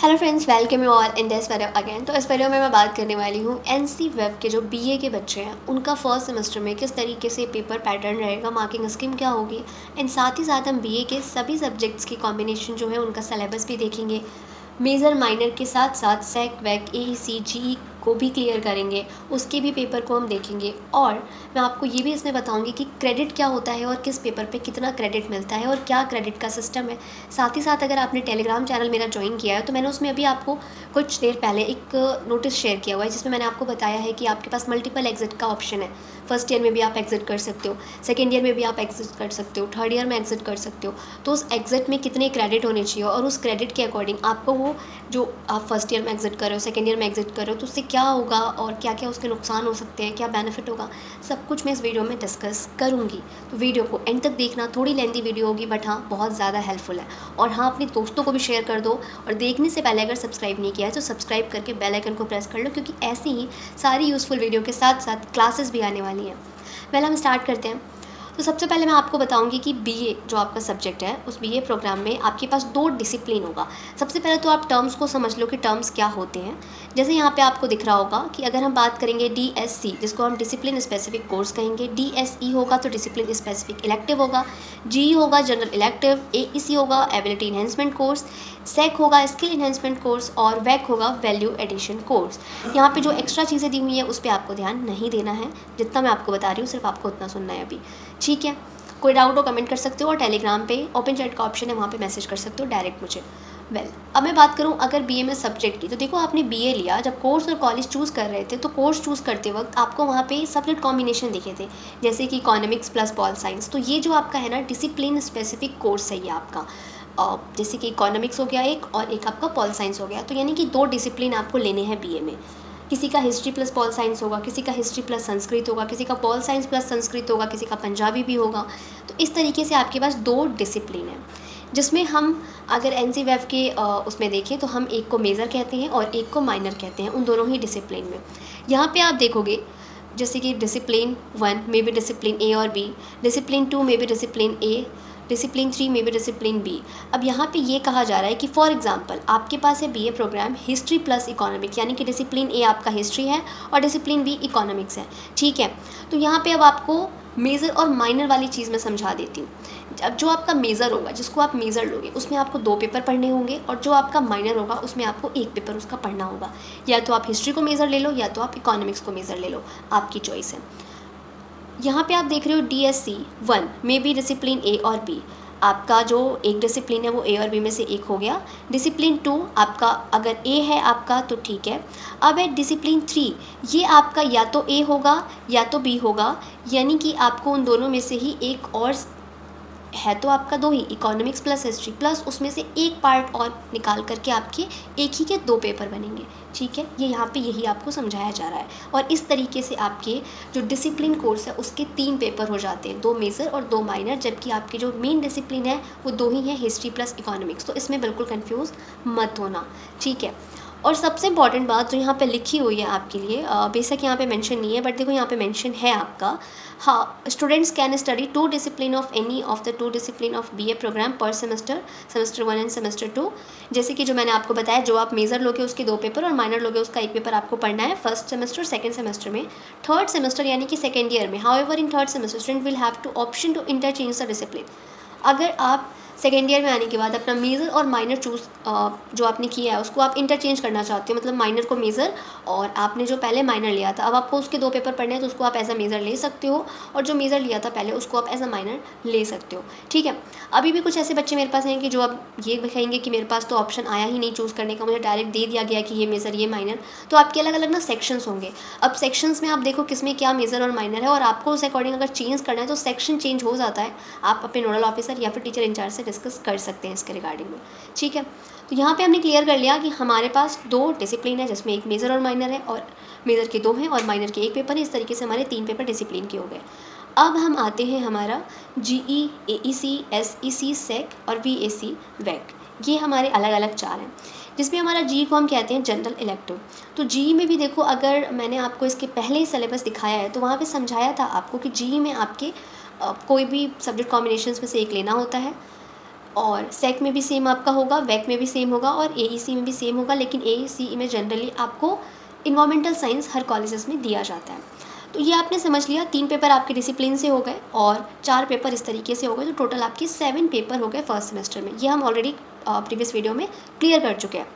Hello friends, welcome you all in this video again. तो इस video में मैं बात करने वाली हूँ एनसी वेब के जो बीए के बच्चे हैं उनका फर्स्ट सेमेस्टर में किस तरीके से पेपर पैटर्न रहेगा, मार्किंग स्कीम क्या होगी, एंड साथ ही साथ हम बीए के सभी सब्जेक्ट्स की कॉम्बिनेशन जो है उनका सिलेबस भी देखेंगे। मेजर माइनर के साथ साथ सेक वैक एईसी जीई को भी क्लियर करेंगे, उसके भी पेपर को हम देखेंगे। और मैं आपको ये भी इसमें बताऊंगी कि क्रेडिट क्या होता है और किस पेपर पे कितना क्रेडिट मिलता है और क्या क्रेडिट का सिस्टम है। साथ ही साथ अगर आपने टेलीग्राम चैनल मेरा ज्वाइन किया है तो मैंने उसमें अभी आपको कुछ देर पहले एक नोटिस शेयर किया हुआ है जिसमें मैंने आपको बताया है कि आपके पास मल्टीपल एग्जिट का ऑप्शन है। फर्स्ट ईयर में भी आप एग्जिट कर सकते हो, सेकेंड ईयर में भी आप एग्जिट कर सकते हो, थर्ड ईयर में एग्जिट कर सकते हो। तो उस एग्जिट में कितने क्रेडिट होने चाहिए और उस क्रेडिट के अकॉर्डिंग आपको वो जो आप फर्स्ट ईयर में एग्जिट कर रहे हो, सेकेंड ईयर में एग्जिट कर रहे हो, तो उससे क्या होगा और क्या क्या उसके नुकसान हो सकते हैं, क्या बेनिफिट होगा, सब कुछ मैं इस वीडियो में डिस्कस करूँगी। तो वीडियो को एंड तक देखना। थोड़ी लेंथी वीडियो होगी बट हाँ बहुत ज़्यादा हेल्पफुल है। और हाँ, अपने दोस्तों को भी शेयर कर दो। और देखने से पहले अगर सब्सक्राइब नहीं किया है तो सब्सक्राइब करके बेल आइकन को प्रेस कर लो, क्योंकि ऐसी ही सारी यूज़फुल वीडियो के साथ साथ क्लासेस भी आने वाली हैं। पहले हम स्टार्ट करते हैं। तो सबसे पहले मैं आपको बताऊंगी कि बीए जो आपका सब्जेक्ट है उस बीए प्रोग्राम में आपके पास दो डिसिप्लिन होगा। सबसे पहले तो आप टर्म्स को समझ लो कि टर्म्स क्या होते हैं। जैसे यहाँ पे आपको दिख रहा होगा कि अगर हम बात करेंगे डीएससी, जिसको हम डिसिप्लिन स्पेसिफिक कोर्स कहेंगे, डीएसई होगा तो डिसिप्लिन स्पेसिफिक इलेक्टिव होगा, जी होगा जनरल इलेक्टिव, एईसी होगा एबिलिटी इन्हेंसमेंट कोर्स, सेक होगा स्किल इन्हेंसमेंट कोर्स और वैक होगा वैल्यू एडिशन कोर्स। यहाँ पे जो एक्स्ट्रा चीज़ें दी हुई हैं उस पर आपको ध्यान नहीं देना है, जितना मैं आपको बता रही हूँ सिर्फ आपको उतना सुनना है अभी, ठीक है। कोई डाउट हो कमेंट कर सकते हो और टेलीग्राम पे ओपन चैट का ऑप्शन है, वहाँ पे मैसेज कर सकते हो डायरेक्ट मुझे। अब मैं बात करूँ अगर बीए में सब्जेक्ट की, तो देखो आपने बीए लिया, जब कोर्स और कॉलेज चूज़ कर रहे थे तो कोर्स चूज़ करते वक्त आपको वहाँ पे सब्जेक्ट कॉम्बिनेशन दिखे थे, जैसे कि इकोनॉमिक्स प्लस पॉल साइंस। तो ये जो आपका है ना डिसिप्लिन स्पेसिफिक कोर्स है ये आपका, जैसे कि इकोनॉमिक्स हो गया एक और एक आपका पॉल साइंस हो गया। तो यानी कि दो डिसिप्लिन आपको लेने हैं बीए में। किसी का हिस्ट्री प्लस पॉल साइंस होगा, किसी का हिस्ट्री प्लस संस्कृत होगा, किसी का पॉल साइंस प्लस संस्कृत होगा, किसी का पंजाबी भी होगा। तो इस तरीके से आपके पास दो डिसिप्लिन है, जिसमें हम अगर एनसी वेव के उसमें देखें तो हम एक को मेजर कहते हैं और एक को माइनर कहते हैं, उन दोनों ही डिसिप्लिन में। यहाँ पे आप देखोगे जैसे कि डिसिप्लिन 1 में भी डिसिप्लिन ए और बी, डिसिप्लिन 2 में भी डिसिप्लिन ए, डिसिप्लिन 3 में भी डिसिप्लिन बी। अब यहाँ पे ये कहा जा रहा है कि फॉर एग्जांपल आपके पास है BA programme history plus economics, यानी कि डिसिप्लिन ए आपका हिस्ट्री है और डिसिप्लिन बी इकोनॉमिक्स है, ठीक है। तो यहाँ पे अब आपको मेजर और माइनर वाली चीज़ मैं समझा देती हूँ। अब जो आपका मेजर होगा, जिसको आप मेजर लोगे, उसमें आपको दो पेपर पढ़ने होंगे, और जो आपका माइनर होगा उसमें आपको एक पेपर उसका पढ़ना होगा। या तो आप हिस्ट्री को मेजर ले लो या तो आप इकोनॉमिक्स को मेजर ले लो, आपकी चॉइस है। यहाँ पे आप देख रहे हो डीएससी 1 में भी डिसिप्लिन ए और बी, आपका जो एक डिसिप्लिन है वो ए और बी में से एक हो गया। डिसिप्लिन 2 आपका अगर ए है आपका तो ठीक है। अब है डिसिप्लिन 3, ये आपका या तो ए होगा या तो बी होगा, यानी कि आपको उन दोनों में से ही एक और है, तो आपका दो ही, इकोनॉमिक्स प्लस हिस्ट्री प्लस उसमें से एक पार्ट और निकाल करके आपके एक ही के दो पेपर बनेंगे, ठीक है। ये यहाँ पे यही आपको समझाया जा रहा है। और इस तरीके से आपके जो डिसिप्लिन कोर्स है उसके तीन पेपर हो जाते हैं, दो मेजर और दो माइनर, जबकि आपके जो मेन डिसिप्लिन है वो दो ही है, हिस्ट्री प्लस इकोनॉमिक्स। तो इसमें बिल्कुल कन्फ्यूज़ मत होना, ठीक है। और सबसे इंपॉर्टेंट बात जो यहाँ पे लिखी हुई है आपके लिए, बेशक यहाँ पे मेंशन नहीं है बट देखो यहाँ पे मेंशन है आपका, हाँ, students can study two discipline of any of the two discipline of BA programme per semester, semester 1 and semester 2। जैसे कि जो मैंने आपको बताया, जो आप मेजर लोगे उसके दो पेपर और माइनर लोगे उसका एक पेपर आपको पढ़ना है फर्स्ट सेमेस्टर सेकंड सेमेस्टर में। थर्ड सेमेस्टर यानी कि सेकंड ईयर में, however in third semester student will have two option to interchange the discipline. अगर आप सेकेंड ईयर में आने के बाद अपना मेजर और माइनर चूज़ जो आपने किया है उसको आप इंटरचेंज करना चाहते हो, मतलब माइनर को मेजर और आपने जो पहले माइनर लिया था अब आपको उसके दो पेपर पढ़ने हैं, तो उसको आप एज अ मेजर ले सकते हो, और जो मेजर लिया था पहले उसको आप एज अ माइनर ले सकते हो, ठीक है। अभी भी कुछ ऐसे बच्चे मेरे पास हैं कि जो अब ये कहेंगे कि मेरे पास तो ऑप्शन आया ही नहीं चूज़ करने का, मुझे डायरेक्ट दे दिया गया कि ये मेजर ये माइनर। तो आपके अलग अलग ना सेक्शंस होंगे। अब सेक्शंस में आप देखो किसमें क्या मेजर और माइनर है, और आपको उस अकॉर्डिंग अगर चेंज करना है तो सेक्शन चेंज हो जाता है, आप अपने नोडल ऑफिसर या फिर टीचर इंचार्ज से डिस्कस कर सकते हैं इसके रिगार्डिंग में, ठीक है। तो यहाँ पे हमने क्लियर कर लिया कि हमारे पास दो डिसिप्लिन है जिसमें एक मेजर और माइनर है, और मेजर के दो हैं और माइनर के एक पेपर है। इस तरीके से हमारे तीन पेपर डिसिप्लिन के हो गए। अब हम आते हैं हमारा जीई, एईसी, एसईसी, सेक और वीएसी, वैक। ये हमारे अलग अलग चार हैं, जिसमें हमारा जी को हम कहते हैं जनरल इलेक्टिव। तो जी में भी देखो, अगर मैंने आपको इसके पहले ही सिलेबस दिखाया है तो वहाँ पे समझाया था आपको कि जी में आपके कोई भी सब्जेक्ट कॉम्बिनेशंस में से एक लेना होता है। और सेक में भी सेम आपका होगा, वैक में भी सेम होगा और एईसी में भी सेम होगा, लेकिन एईसी में जनरली आपको इन्वायरमेंटल साइंस हर कॉलेजेस में दिया जाता है। तो ये आपने समझ लिया, 3 पेपर आपके डिसिप्लिन से हो गए और 4 पेपर इस तरीके से हो गए, तो टोटल आपके 7 पेपर हो गए फर्स्ट सेमेस्टर में। ये हम ऑलरेडी प्रीवियस वीडियो में क्लियर कर चुके हैं।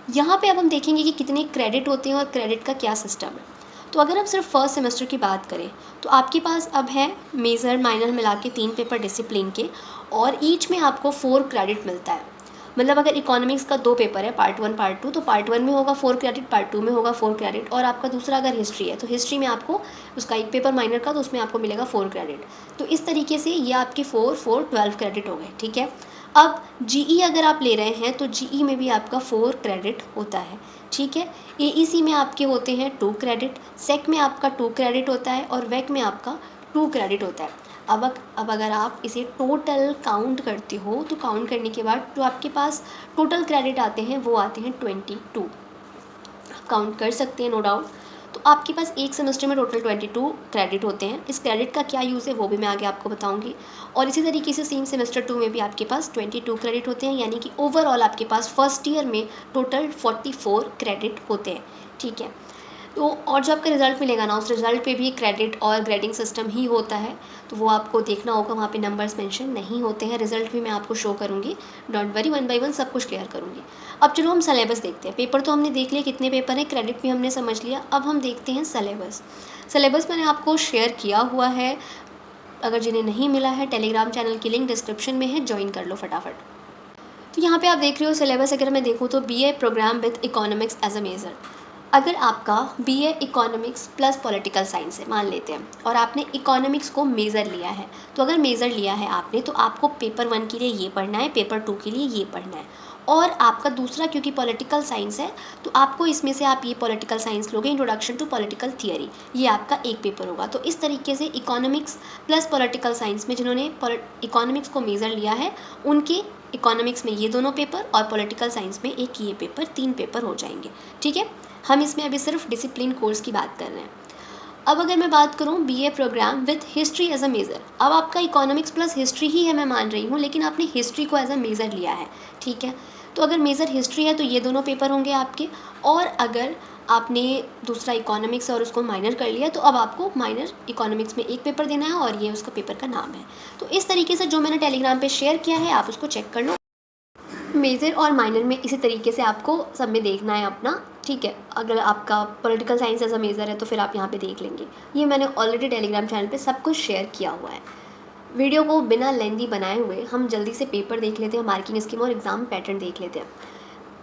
यहाँ पे अब हम देखेंगे कि कितने क्रेडिट होते हैं और क्रेडिट का क्या सिस्टम है। तो अगर हम सिर्फ फर्स्ट सेमेस्टर की बात करें तो आपके पास अब है मेजर माइनर मिला के 3 पेपर डिसिप्लिन के, और ईच में आपको 4 क्रेडिट मिलता है। मतलब अगर इकोनॉमिक्स का 2 पेपर है, पार्ट 1 पार्ट 2, तो पार्ट 1 में होगा 4 क्रेडिट, पार्ट 2 में होगा 4 क्रेडिट, और आपका दूसरा अगर हिस्ट्री है तो हिस्ट्री में आपको उसका एक पेपर माइनर का, तो उसमें आपको मिलेगा 4 क्रेडिट। तो इस तरीके से ये आपके 4 4 12 क्रेडिट हो गए, ठीक है। अब जीई अगर आप ले रहे हैं तो जीई में भी आपका 4 क्रेडिट होता है, ठीक है। एईसी में आपके होते हैं 2 क्रेडिट, सेक में आपका 2 क्रेडिट होता है और वैक में आपका 2 क्रेडिट होता है। अब अगर आप इसे टोटल काउंट करते हो तो काउंट करने के बाद जो आपके पास टोटल क्रेडिट आते हैं वो आते हैं 22। काउंट कर सकते हैं, नो डाउट। तो आपके पास एक सेमेस्टर में टोटल 22 क्रेडिट होते हैं। इस क्रेडिट का क्या यूज़ है वो भी मैं आगे आपको बताऊंगी। और इसी तरीके से सेम सेमेस्टर 2 में भी आपके पास 22 क्रेडिट होते हैं, यानी कि ओवरऑल आपके पास फर्स्ट ईयर में टोटल 44 क्रेडिट होते हैं, ठीक है। तो और जो आपका रिज़ल्ट मिलेगा ना, उस रिज़ल्ट पे भी क्रेडिट और ग्रेडिंग सिस्टम ही होता है, तो वो आपको देखना होगा, वहाँ पे नंबर्स मेंशन नहीं होते हैं। रिज़ल्ट भी मैं आपको शो करूँगी, डोंट वरी, 1 बाय 1 सब कुछ क्लियर करूँगी। अब चलो हम सिलेबस देखते हैं। पेपर तो हमने देख लिया कितने पेपर हैं, क्रेडिट भी हमने समझ लिया। अब हम देखते हैं सिलेबस। सिलेबस मैंने आपको शेयर किया हुआ है, अगर जिन्हें नहीं मिला है टेलीग्राम चैनल की लिंक डिस्क्रिप्शन में है, ज्वाइन कर लो फटाफट। तो यहाँ पे आप देख रहे हो सिलेबस, अगर मैं देखूँ तो BA programme with economics as a major. अगर आपका BA economics plus political science है मान लेते हैं, और आपने इकोनॉमिक्स को मेज़र लिया है, तो अगर मेज़र लिया है आपने तो आपको पेपर 1 के लिए ये पढ़ना है, पेपर 2 के लिए ये पढ़ना है। और आपका दूसरा क्योंकि पॉलिटिकल साइंस है तो आपको इसमें से आप ये पॉलिटिकल साइंस लोगे, इंट्रोडक्शन टू पॉलिटिकल थियरी, ये आपका एक पेपर होगा। तो इस तरीके से इकोनॉमिक्स प्लस पॉलिटिकल साइंस में जिन्होंने इकोनॉमिक्स को मेज़र लिया है उनके इकोनॉमिक्स में ये दोनों पेपर और पॉलिटिकल साइंस में एक ये पेपर, 3 पेपर हो जाएंगे, ठीक है। हम इसमें अभी सिर्फ डिसिप्लिन कोर्स की बात कर रहे हैं। अब अगर मैं बात करूं BA programme with history as a major, अब आपका इकोनॉमिक्स प्लस हिस्ट्री ही है, मैं मान रही हूं, लेकिन आपने हिस्ट्री को एज अ मेज़र लिया है, ठीक है। तो अगर मेज़र हिस्ट्री है तो ये दोनों पेपर होंगे आपके, और अगर आपने दूसरा इकोनॉमिक्स और उसको माइनर कर लिया तो अब आपको माइनर इकोनॉमिक्स में एक पेपर देना है और ये उसका पेपर का नाम है। तो इस तरीके से जो मैंने टेलीग्राम पे शेयर किया है आप उसको चेक कर लो। मेजर और माइनर में इसी तरीके से आपको सब में देखना है अपना, ठीक है। अगर आपका political science as a major है तो फिर आप यहाँ पे देख लेंगे। ये मैंने ऑलरेडी टेलीग्राम चैनल पे सब कुछ शेयर किया हुआ है। वीडियो को बिना लेंदी बनाए हुए हम जल्दी से पेपर देख लेते हैं, मार्किंग स्कीम और एग्ज़ाम पैटर्न देख लेते हैं।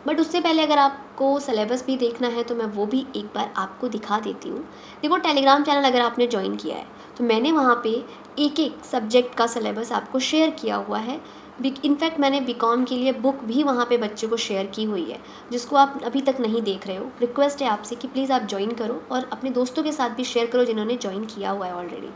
बट उससे पहले अगर आपको सिलेबस भी देखना है तो मैं वो भी एक बार आपको दिखा देती हूँ। देखो टेलीग्राम चैनल अगर आपने ज्वाइन किया है तो मैंने वहाँ पे एक एक सब्जेक्ट का सिलेबस आपको शेयर किया हुआ है। इनफैक्ट मैंने बीकॉम के लिए बुक भी वहाँ पे बच्चे को शेयर की हुई है, जिसको आप अभी तक नहीं देख रहे हो। रिक्वेस्ट है आपसे कि प्लीज़ आप ज्वाइन करो और अपने दोस्तों के साथ भी शेयर करो जिन्होंने ज्वाइन किया हुआ है ऑलरेडी।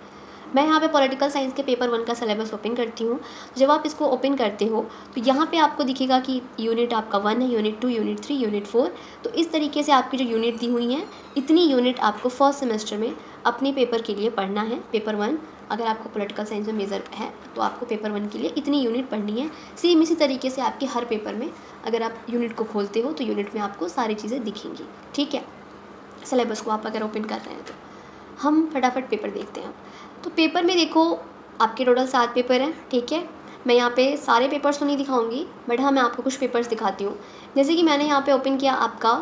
मैं यहाँ पे पॉलिटिकल साइंस के पेपर 1 का सिलेबस ओपन करती हूँ। जब आप इसको ओपन करते हो तो यहाँ पे आपको दिखेगा कि यूनिट आपका 1 है, यूनिट 2, यूनिट 3, यूनिट 4। तो इस तरीके से आपकी जो यूनिट दी हुई हैं, इतनी यूनिट आपको फर्स्ट सेमेस्टर में अपने पेपर के लिए पढ़ना है। पेपर 1 अगर आपको पॉलिटिकल साइंस में मेजर है तो आपको पेपर 1 के लिए इतनी यूनिट पढ़नी है। सेम इसी तरीके से आपके हर पेपर में अगर आप यूनिट को खोलते हो तो यूनिट में आपको सारी चीज़ें दिखेंगी, ठीक है। सिलेबस को आप अगर ओपन कर रहे हैं तो हम फटाफट पेपर देखते हैं। तो पेपर में देखो आपके टोटल 7 पेपर हैं, ठीक है। मैं यहाँ पे सारे पेपर्स तो नहीं दिखाऊंगी, बट हाँ मैं आपको कुछ पेपर्स दिखाती हूँ। जैसे कि मैंने यहाँ पे ओपन किया आपका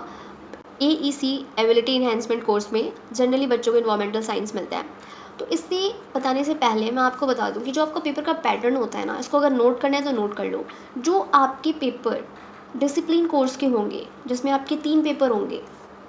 AEC एबिलिटी इन्हेंसमेंट कोर्स में जनरली बच्चों को इन्वायरमेंटल साइंस मिलता है। तो इससे बताने से पहले मैं आपको बता दूँ कि जो आपका पेपर का पैटर्न होता है ना, इसको अगर नोट करना है तो नोट कर लो। जो आपके पेपर डिसिप्लिन कोर्स के होंगे जिसमें आपके 3 पेपर होंगे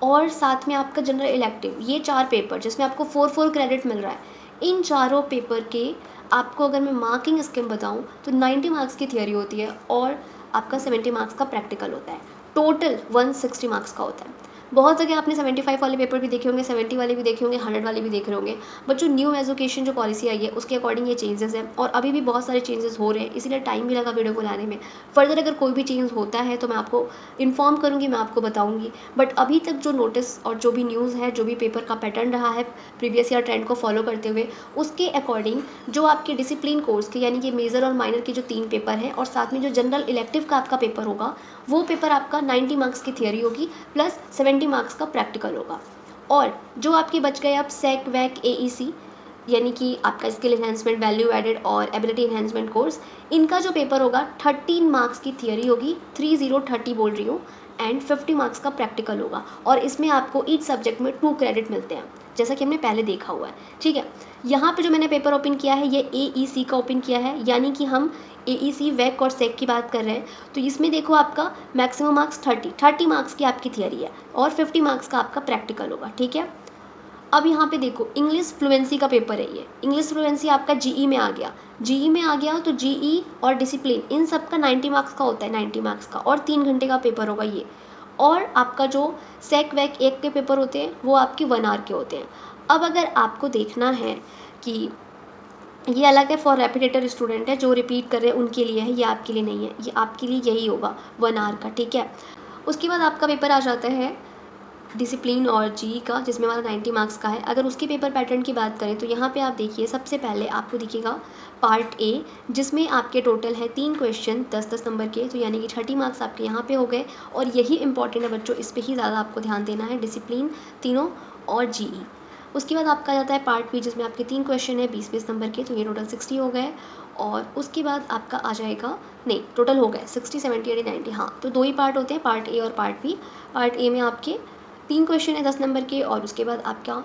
और साथ में आपका जनरल इलेक्टिव, ये 4 पेपर जिसमें आपको 4 क्रेडिट मिल रहा है, इन चारों पेपर के आपको अगर मैं मार्किंग स्कीम बताऊं तो 90 मार्क्स की थियोरी होती है और आपका 70 मार्क्स का प्रैक्टिकल होता है। टोटल 160 मार्क्स का होता है। बहुत जगह आपने 75 वाले पेपर भी देखे होंगे, 70 वाले भी देखे होंगे, 100 वाले भी देख रहे होंगे, बट जो न्यू एजुकेशन जो पॉलिसी आई है उसके अकॉर्डिंग ये चेंजेस हैं और अभी भी बहुत सारे चेंजेस हो रहे हैं, इसीलिए टाइम भी लगा वीडियो को लाने में। फर्दर अगर कोई भी चेंज होता है तो मैं आपको इन्फॉर्म करूँगी, मैं आपको बताऊँगी, बट अभी तक जो नोटिस और जो भी न्यूज़ है, जो भी पेपर का पैटर्न रहा है प्रीवियस ईयर ट्रेंड को फॉलो करते हुए, उसके अकॉर्डिंग जो आपके डिसिप्लिन कोर्स के यानी कि मेजर और माइनर के जो 3 पेपर हैं और साथ में जो जनरल इलेक्टिव का आपका पेपर होगा, वो पेपर आपका 90 मार्क्स की थियरी होगी प्लस 70 मार्क्स का प्रैक्टिकल होगा। और जो आपके बच गए अब सेक वैक एईसी यानी कि आपका स्किल एनहेंसमेंट, वैल्यू एडेड और एबिलिटी एनहेंसमेंट कोर्स, इनका जो पेपर होगा 13 मार्क्स की थियरी होगी, 30 बोल रही हूँ, एंड 50 मार्क्स का प्रैक्टिकल होगा और इसमें आपको ईच सब्जेक्ट में 2 क्रेडिट मिलते हैं, जैसा कि हमने पहले देखा हुआ है। ठीक है, यहाँ पे जो मैंने पेपर ओपन किया है ये एईसी का ओपन किया है, यानी कि हम एईसी वैक और सेक की बात कर रहे हैं। तो इसमें देखो आपका मैक्सिमम मार्क्स 30 मार्क्स की आपकी थियरी है और 50 मार्क्स का आपका प्रैक्टिकल होगा। ठीक है, अब यहाँ पे देखो इंग्लिश फ्लुएंसी का पेपर है ये, इंग्लिश फ्लुएंसी आपका जीई में आ गया, जीई में आ गया तो जीई और डिसिप्लिन इन सब का 90 मार्क्स का होता है, 90 मार्क्स का, और 3 घंटे का पेपर होगा ये। और आपका जो सेक वैक एक के पेपर होते हैं वो आपके 1 आवर के होते हैं। अब अगर आपको देखना है कि ये अलग है, फॉर रेपिटेटर स्टूडेंट है, जो रिपीट कर रहे हैं उनके लिए है, ये आपके लिए नहीं है, ये आपके लिए यही होगा 1 आवर का। ठीक है, उसके बाद आपका पेपर आ जाता है डिसिप्लिन और जी का, जिसमें हमारा 90 मार्क्स का है। अगर उसके पेपर पैटर्न की बात करें तो यहाँ पे आप देखिए, सबसे पहले आपको दिखेगा पार्ट ए, जिसमें आपके टोटल है 3 क्वेश्चन 10-10 नंबर के, तो यानी कि 30 मार्क्स आपके यहाँ पे हो गए और यही इंपॉर्टेंट है बच्चों, इस पर ही ज़्यादा आपको ध्यान देना है, डिसिप्लिन तीनों और जीई। उसके बाद आपका जाता है पार्ट बी, जिसमें आपके 3 क्वेश्चन है 20-20 नंबर के, तो ये टोटल 60 हो गए। और उसके बाद आपका आ जाएगा, नहीं टोटल हो गए 60, 70, 80, 90, हाँ, तो 2 ही पार्ट होते हैं, पार्ट ए और पार्ट बी। पार्ट ए में आपके 3 क्वेश्चन है 10 नंबर के और उसके बाद आपका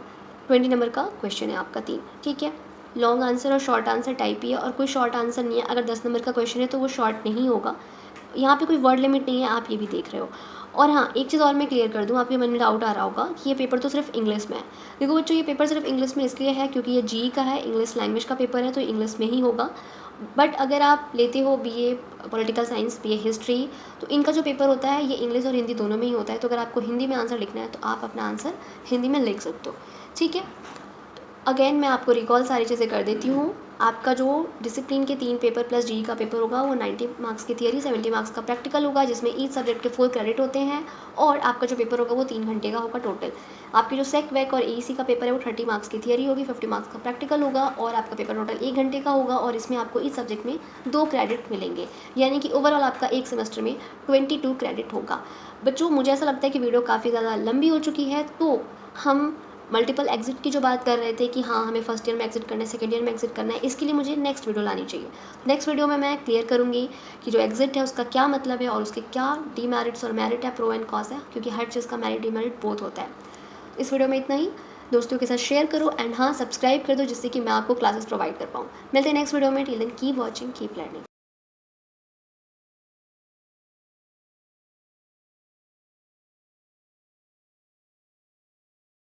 20 नंबर का क्वेश्चन है आपका 3। ठीक है, लॉन्ग आंसर और शॉर्ट आंसर टाइप ही है और कोई शॉर्ट आंसर नहीं है। अगर 10 नंबर का क्वेश्चन है तो वो शॉर्ट नहीं होगा, यहाँ पे कोई वर्ड लिमिट नहीं है, आप ये भी देख रहे हो। और हाँ, एक चीज़ और मैं क्लियर कर दूँ, आपके मन में डाउट आ रहा होगा कि ये पेपर तो सिर्फ इंग्लिश में है। देखो बच्चों, ये पेपर सिर्फ इंग्लिश में इसलिए है क्योंकि ये जी का है, इंग्लिश लैंग्वेज का पेपर है, तो इंग्लिश में ही होगा। बट अगर आप लेते हो BA political science, BA history, तो इनका जो पेपर होता है ये इंग्लिश और हिंदी दोनों में ही होता है। तो अगर आपको हिंदी में आंसर लिखना है तो आप अपना आंसर हिंदी में लिख सकते हो। ठीक है, अगेन मैं आपको रिकॉल सारी चीज़ें कर देती हूँ। आपका जो डिसिप्लिन के 3 पेपर प्लस जी का पेपर होगा वो 90 मार्क्स की थियरी, 70 मार्क्स का प्रैक्टिकल होगा, जिसमें ईच सब्जेक्ट के 4 क्रेडिट होते हैं। और आपका जो पेपर होगा वो 3 घंटे का होगा टोटल। आपकी जो सेक वैक और एईसी का पेपर है वो 30 मार्क्स की थियरी होगी, 50 मार्क्स का प्रैक्टिकल होगा और आपका पेपर टोटल 1 घंटे का होगा और इसमें आपको ईच सब्जेक्ट में 2 क्रेडिट मिलेंगे, यानी कि ओवरऑल आपका एक सेमेस्टर में 22 क्रेडिट होगा। बच्चों, मुझे ऐसा लगता है कि वीडियो काफ़ी ज़्यादा लंबी हो चुकी है, तो हम मल्टीपल एग्जिट की जो बात कर रहे थे कि हाँ हमें फर्स्ट ईयर में एग्जिट करना है, सेकेंड ईयर में एग्जिट करना है, इसके लिए मुझे नेक्स्ट वीडियो लानी चाहिए। नेक्स्ट वीडियो में मैं क्लियर करूँगी कि जो एग्जिट है उसका क्या मतलब है और उसके क्या डीमेरिट्स और मेरिट है, प्रो एंड कॉस है, क्योंकि हर चीज़ का मेरिट डीमेरिट बोथ होता है। इस वीडियो में इतना ही, दोस्तों के साथ शेयर करो एंड हाँ सब्सक्राइब कर दो, जिससे कि मैं आपको क्लासेस प्रोवाइड कर पाऊँ। मिलते हैं नेक्स्ट वीडियो में, till then keep watching, keep learning.